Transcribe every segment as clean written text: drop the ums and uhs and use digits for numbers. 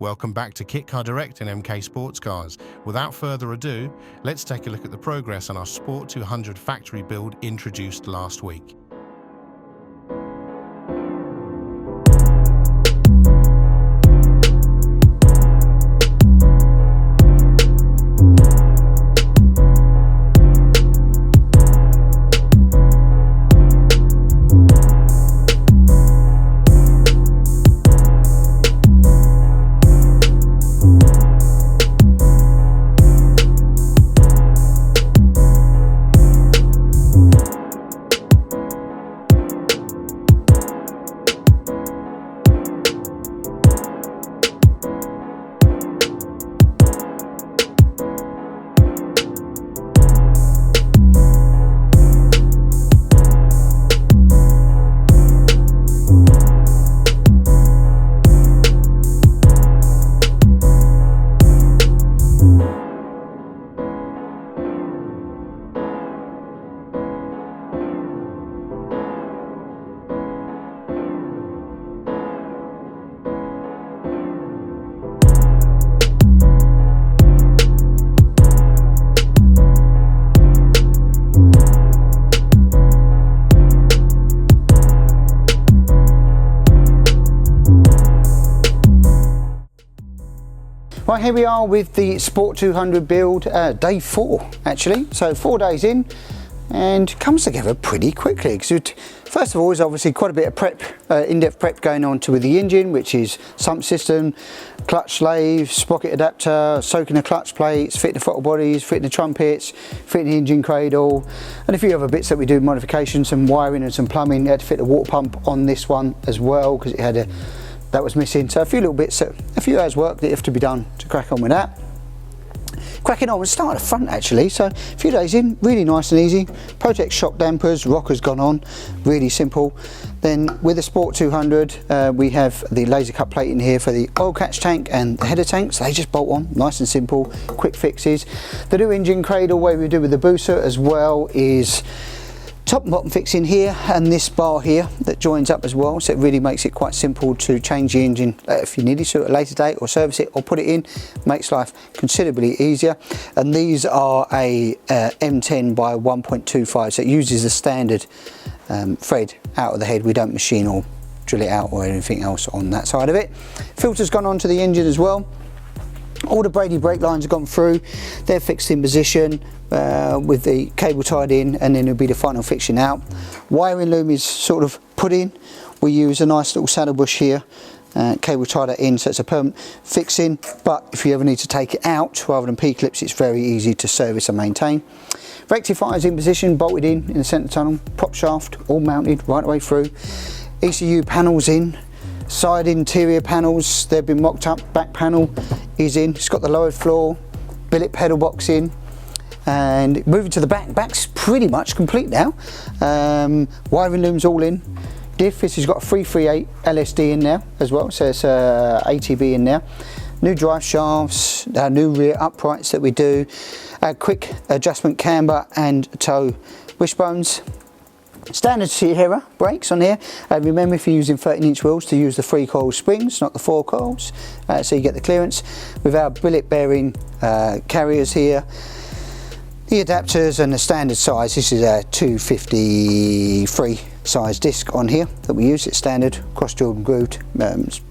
Welcome back to Kit Car Direct and MK Sportscars. Without further ado, let's take a look at the progress on our Sport 200 factory build introduced last week. Right, here we are with the Sport 200 build, day 4 actually, so 4 days in, and comes together pretty quickly. Because first of all, there's obviously quite a bit of prep, in-depth prep going on with the engine, which is sump system, clutch sleeve, sprocket adapter, soaking the clutch plates, fitting the throttle bodies, fitting the trumpets, fitting the engine cradle, and a few other bits that we do modifications, some wiring and some plumbing. We had to fit the water pump on this one as well because it had a that was missing, so a few little bits, a few hours work that have to be done to crack on with that. Cracking on, we'll start at the front actually, so a few days in, really nice and easy. Project shock dampers, rockers gone on, really simple. Then with the Sport 200, we have the laser cut plate in here for the oil catch tank and the header tank, so they just bolt on, nice and simple, quick fixes. The new engine cradle, way we do with the booster as well, is top and bottom fixing here, and this bar here that joins up as well, so it really makes it quite simple to change the engine if you needed to at a later date, or service it or put it in. Makes life considerably easier. And these are a M10 by 1.25, so it uses the standard thread out of the head. We don't machine or drill it out or anything else on that side of it. Filter's gone onto the engine as well. All the Brady brake lines have gone through, they're fixed in position with the cable tied in, and then it'll be the final fixing out. Wiring loom is sort of put in. We use a nice little saddle bush here, cable tie that in, so it's a permanent fixing, but if you ever need to take it out rather than P-clips, it's very easy to service and maintain. Rectifier's in position, bolted in the centre tunnel, prop shaft all mounted right the way through. ECU panels in. Side interior panels, they've been mocked up, back panel is in, it's got the lowered floor, billet pedal box in, and moving to the back's pretty much complete now. Wiring loom's all in. Diff, this has got a 338 LSD in there as well, so it's ATB in there. New drive shafts, new rear uprights that we do, quick adjustment camber and toe wishbones. Standard Sierra brakes on here. Remember, if you're using 13-inch wheels, to use the 3 coil springs, not the 4 coils, so you get the clearance. With our billet bearing carriers here, the adapters and the standard size. This is a 253 size disc on here that we use. It's standard, cross Jordan grooved. It's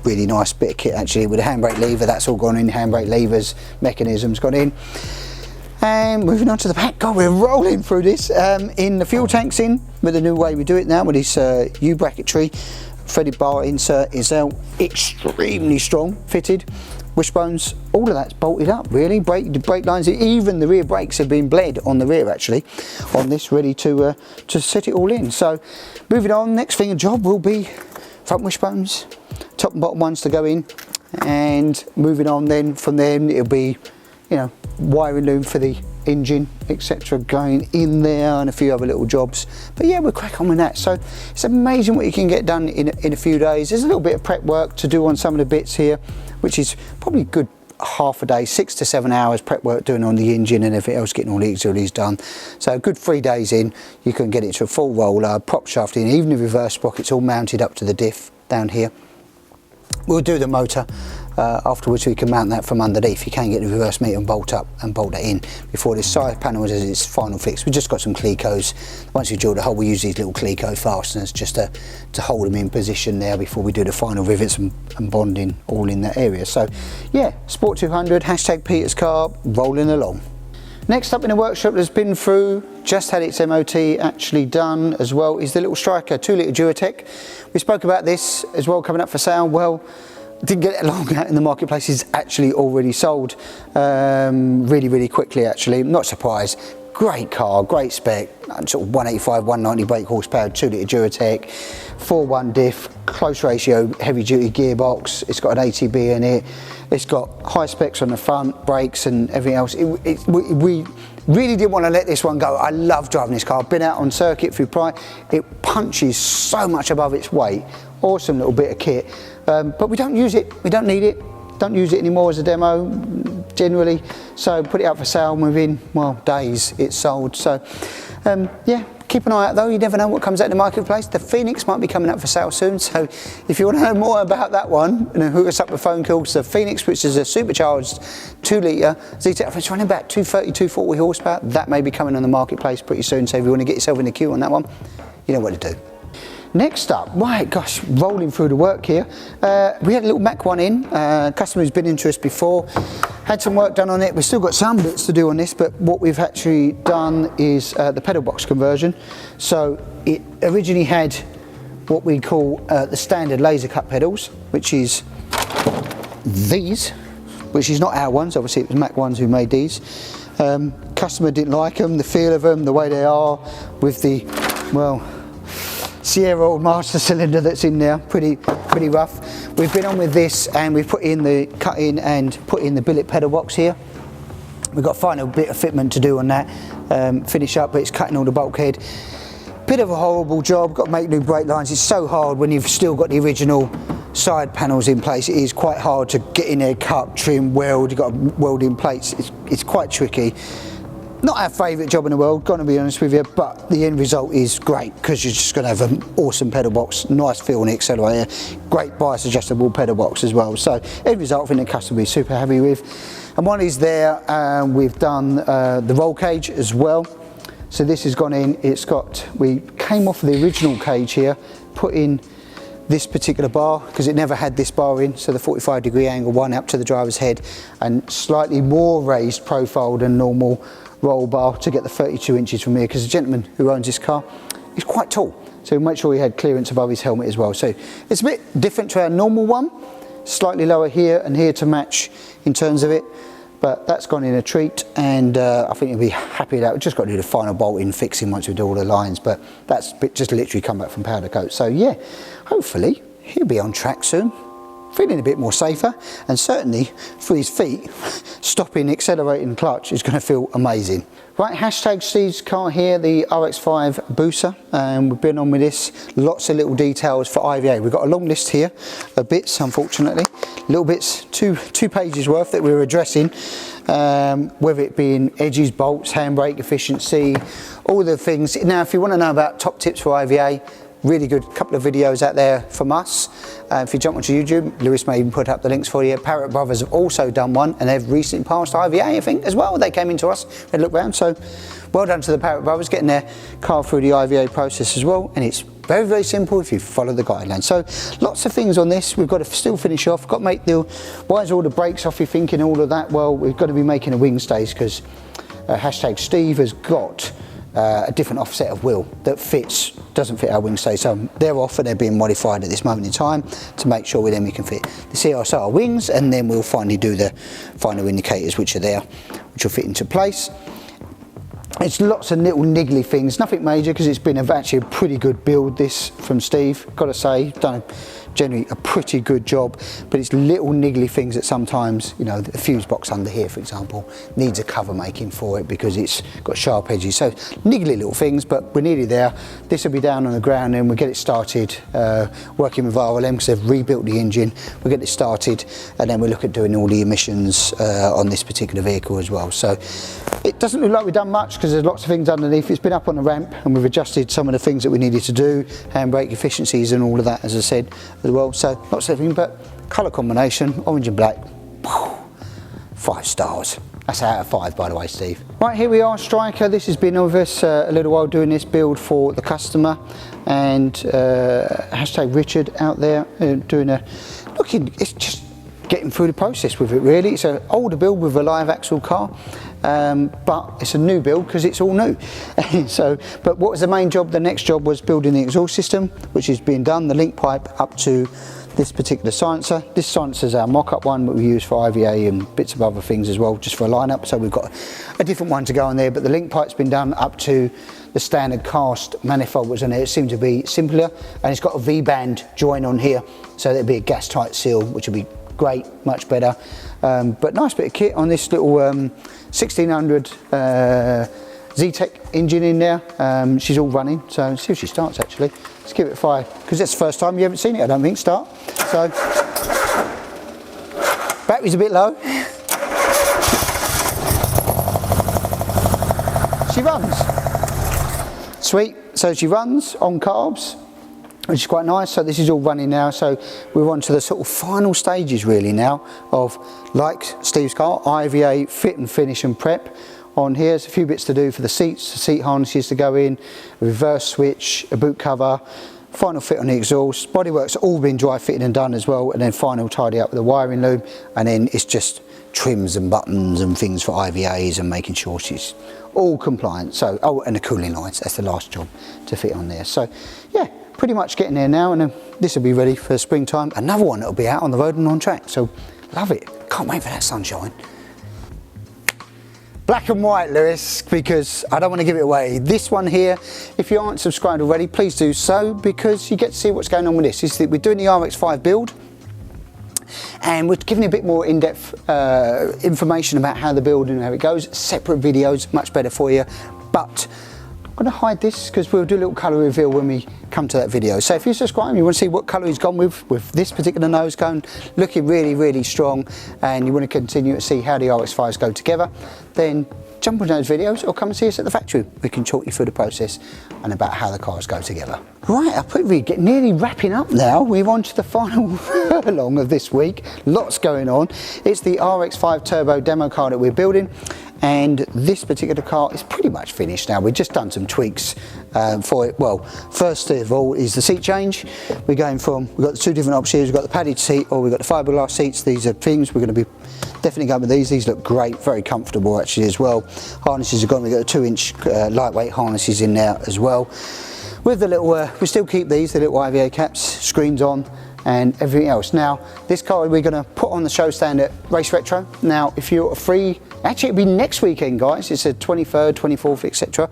really nice bit of kit actually, with a handbrake lever. That's all gone in. Handbrake levers, mechanisms gone in. And moving on to the back, God, we're rolling through this. In the fuel tanks in, with the new way we do it now, with this U-bracketry threaded bar insert is extremely strong fitted. Wishbones, all of that's bolted up really. The brake lines, even the rear brakes have been bled on the rear actually, on this, ready to set it all in. So moving on, next thing a job will be front wishbones, top and bottom ones to go in, and moving on then from there it'll be, you know, wiring loom for the engine, etc., going in there, and a few other little jobs. But yeah, we'll crack on with that. So it's amazing what you can get done in a few days. There's a little bit of prep work to do on some of the bits here, which is probably good half a day, 6 to 7 hours prep work doing on the engine and everything else, getting all the auxiliaries done. So a good 3 days in, you can get it to a full roller, prop shaft in, even the reverse sprocket's all mounted up to the diff down here. We'll do the motor afterwards we can mount that from underneath. You can get the reverse meter and bolt up and bolt that in before this side panel is its final fix. We've just got some Clecos. Once we drill the hole, we use these little Cleco fasteners just to hold them in position there before we do the final rivets and bonding all in that area. So yeah, Sport 200, hashtag Peter's car, rolling along. Next up in the workshop that's been through, just had its MOT actually done as well, is the little Striker 2 litre Duratec. We spoke about this as well coming up for sale. Well, didn't get it long out in the marketplace. It's actually already sold really quickly actually. I'm not surprised. Great car, great spec, sort of 185, 190 brake horsepower, 2 litre Duratec, 4.1 diff, close ratio, heavy duty gearbox. It's got an ATB in it. It's got high specs on the front, brakes and everything else. We really didn't want to let this one go. I love driving this car. I've been out on circuit through Pride. It punches so much above its weight. Awesome little bit of kit, but we don't use it. We don't need it. Don't use it anymore as a demo generally. So put it up for sale, and within, well, days it's sold. So yeah, keep an eye out though. You never know what comes out in the marketplace. The Phoenix might be coming up for sale soon. So if you want to know more about that one, and then hook us up with phone calls. The Phoenix, which is a supercharged 2 litre ZTF, it's running about 230, 240 horsepower. That may be coming on the marketplace pretty soon. So if you want to get yourself in the queue on that one, you know what to do. Next up, right, gosh, rolling through the work here. We had a little Mac one in. Customer who's been into us before, had some work done on it. We've still got some bits to do on this, but what we've actually done is the pedal box conversion. So it originally had what we call the standard laser cut pedals, which is these, which is not our ones. Obviously, it was Mac ones who made these. Customer didn't like them, the feel of them, the way they are, with the, well, Sierra old master cylinder that's in there, pretty rough. We've been on with this and we've put in the cut in and put in the billet pedal box here. We've got a final bit of fitment to do on that, finish up, but it's cutting all the bulkhead. Bit of a horrible job, got to make new brake lines. It's so hard when you've still got the original side panels in place. It is quite hard to get in there, cut, trim, weld. You've got to weld in plates. It's quite tricky. Not our favourite job in the world, got to be honest with you, but the end result is great because you're just going to have an awesome pedal box, nice feel on the accelerator, great bias adjustable pedal box as well. So end result I think the customer will be super happy with. And one is there, we've done the roll cage as well. So this has gone in, it's got, we came off the original cage here, put in this particular bar because it never had this bar in, so the 45-degree angle one up to the driver's head and slightly more raised profile than normal roll bar to get the 32 inches from here, because the gentleman who owns this car is quite tall, so we make sure he had clearance above his helmet as well. So it's a bit different to our normal one, slightly lower here and here to match in terms of it, but that's gone in a treat, and I think you'll be happy with that. We've just got to do the final bolting fixing once we do all the lines, but that's just literally come back from powder coat. So yeah, hopefully he'll be on track soon, feeling a bit more safer, and certainly for his feet, stopping, accelerating clutch is going to feel amazing. Right, hashtag Steve's car here, the RX5 Booer, and we've been on with this, lots of little details for IVA. We've got a long list here of bits, unfortunately, little bits, two pages worth that we're addressing, whether it being edges, bolts, handbrake efficiency, all the things. Now if you want to know about top tips for IVA, really good couple of videos out there from us. If you jump onto YouTube, Lewis may even put up the links for you. Parrot Brothers have also done one, and they've recently passed IVA, I think, as well. They came into us, had a look round, so well done to the Parrot Brothers, getting their car through the IVA process as well, and it's very simple if you follow the guidelines. So lots of things on this. We've got to still finish off, got to make the, why is all the brakes off, you're thinking all of that? Well, we've got to be making a wing stays because hashtag Steve has got a different offset of wheel that doesn't fit our wing stay, so they're off and they're being modified at this moment in time to make sure we can fit the CRSR wings, and then we'll finally do the final indicators which are there, which will fit into place. It's lots of little niggly things, nothing major because it's been actually a pretty good build this from Steve, got to say, done generally a pretty good job, but it's little niggly things that sometimes, you know, the fuse box under here for example needs a cover making for it because it's got sharp edges, so niggly little things, but we're nearly there. This will be down on the ground and we'll get it started working with RLM because they've rebuilt the engine. We'll get it started and then we'll look at doing all the emissions on this particular vehicle as well. So it doesn't look like we've done much because there's lots of things underneath. It's been up on the ramp and we've adjusted some of the things that we needed to do, handbrake efficiencies and all of that, as I said as well. So lots of things, but colour combination, orange and black, 5 stars. That's out of 5, by the way, Steve. Right, here we are, Striker. This has been with us a little while, doing this build for the customer, and hashtag Richard out there doing it's just getting through the process with it, really. It's an older build with a live axle car, but it's a new build because it's all new. But what was the main job? The next job was building the exhaust system, which is being done, the link pipe up to this particular silencer. This silencer is our mock-up one that we use for IVA and bits of other things as well, just for a lineup. So we've got a different one to go on there, but the link pipe's been done up to the standard cast manifold was on there. It seemed to be simpler, and it's got a V-band join on here, so there'll be a gas tight seal, which will be great, much better. But nice bit of kit on this little 1600 Z-Tech engine in there. She's all running, so let's see if she starts actually. Let's give it a fire, because it's the first time you haven't seen it, I don't think, start. So, battery's a bit low. She runs. Sweet, so she runs on carbs, which is quite nice. So this is all running now, so we're on to the sort of final stages really now of, like Steve's car, IVA fit and finish and prep. On here, there's a few bits to do for the seats, the seat harnesses to go in, a reverse switch, a boot cover, final fit on the exhaust, bodywork's all been dry fitted and done as well, and then final tidy up with the wiring loom, and then it's just trims and buttons and things for IVAs and making sure she's all compliant. So, oh, and the cooling lines, that's the last job to fit on there. So yeah, pretty much getting there now, and then this will be ready for springtime. Another one that'll be out on the road and on track, so love it. Can't wait for that sunshine. Black and white, Lewis, because I don't want to give it away. This one here, if you aren't subscribed already, please do so, because you get to see what's going on with this. We're doing the RX5 build, and we're giving you a bit more in-depth information about how the build and how it goes. Separate videos, much better for you. But I'm going to hide this because we'll do a little colour reveal when we come to that video. So if you subscribe, you want to see what colour he's gone with this particular nose cone, looking really, really strong, and you want to continue to see how the RX5s go together, then jump on those videos or come and see us at the factory. We can talk you through the process and about how the cars go together. Right, we're nearly wrapping up now. We're on to the final furlong of this week. Lots going on. It's the RX5 Turbo demo car that we're building, and this particular car is pretty much finished now. We've just done some tweaks for it. Well, first of all is the seat change. We're going from, we've got the two different options. We've got the padded seat, or we've got the fiberglass seats. These are things we're going to be definitely going with these. These look great, very comfortable actually as well. Harnesses are gone. We've got the 2-inch lightweight harnesses in there as well. With the little, we still keep these, the little IVA caps, screens on, and everything else. Now, this car we're going to put on the show stand at Race Retro. Now, if you're free, actually it'll be next weekend, guys. It's the 23rd, 24th, etc.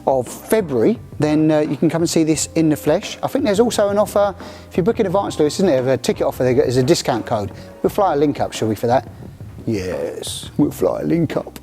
of February. Then you can come and see this in the flesh. I think there's also an offer, if you book in advance, Lewis, isn't there? A ticket offer, there's a discount code. We'll fly a link up, shall we, for that? Yes, we'll fly a link up.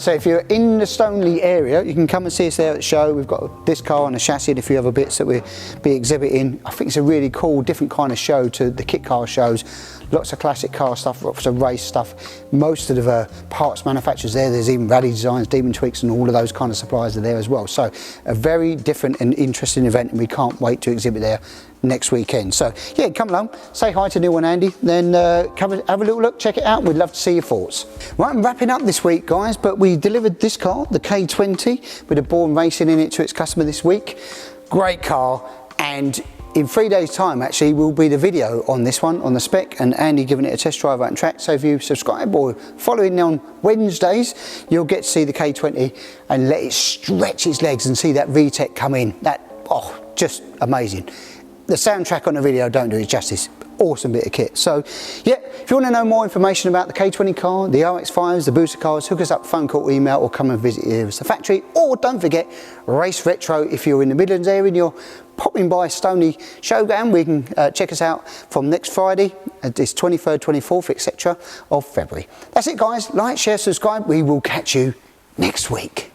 So if you're in the Stoneleigh area, you can come and see us there at the show. We've got this car and a chassis and a few other bits that we'll be exhibiting. I think it's a really cool, different kind of show to the kit car shows. Lots of classic car stuff, lots of race stuff. Most of the parts manufacturers there. There's even Rally Designs, Demon Tweaks, and all of those kind of suppliers are there as well. So a very different and interesting event, and we can't wait to exhibit there next weekend. So yeah, come along, say hi to Neil and Andy, then have a little look, check it out. We'd love to see your thoughts. Right, I'm wrapping up this week, guys, but we delivered this car, the K20, with a Bourne Racing in it to its customer this week. Great car, and in 3 days time actually will be the video on this one, on the spec, and Andy giving it a test drive out on track. So if you subscribe or follow in on Wednesdays, you'll get to see the K20 and let it stretch its legs and see that VTEC come in. That, oh, just amazing. The soundtrack on the video don't do it justice. Awesome bit of kit. So yeah, if you want to know more information about the K20 car, the RX5s, the booster cars, hook us up, phone call, email, or come and visit us at the factory. Or don't forget Race Retro. If you're in the Midlands area and you're popping by Stoneleigh Showground, we can check us out from next Friday, this 23rd, 24th, etc. of February. That's it, guys. Like, share, subscribe. We will catch you next week.